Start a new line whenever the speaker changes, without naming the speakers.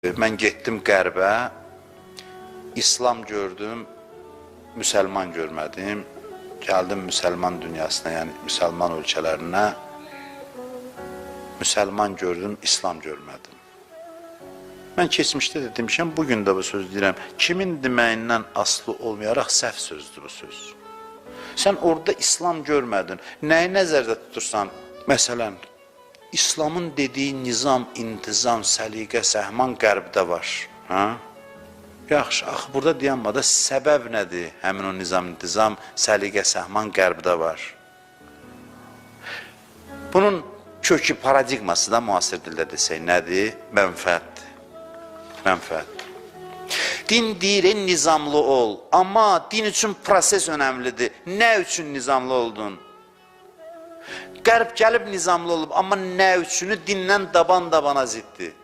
Mən getdim qərbə, İslam gördüm, müsəlman görmədim. Gəldim müsəlman dünyasına, yəni müsəlman ölkələrinə. Müsəlman gördüm, İslam görmədim. Mən keçmişdə də demişəm, bugün də bu söz deyirəm. Kimin deməyindən asılı olmayaraq səhv sözdür bu söz. Sən orada İslam görmədin. Nəyi nəzərdə tutursan? Məsələn, İslamın dediyi nizam, intizam, səliqə, səhman qərbdə var. Yaxşı, axı burada dayanmada səbəb nədir? Həmin o nizam, intizam, səliqə, səhman qərbdə var. Bunun kökü paradigması da müasir dildə desək nədir? Mənfəətdir. Mənfəət. Din deyir, nizamlı ol. Amma din üçün proses önəmlidir. Nə üçün nizamlı oldun? Qərb gəlib nizamlı olub, amma nə üçünü dindən daban-dabana ziddir.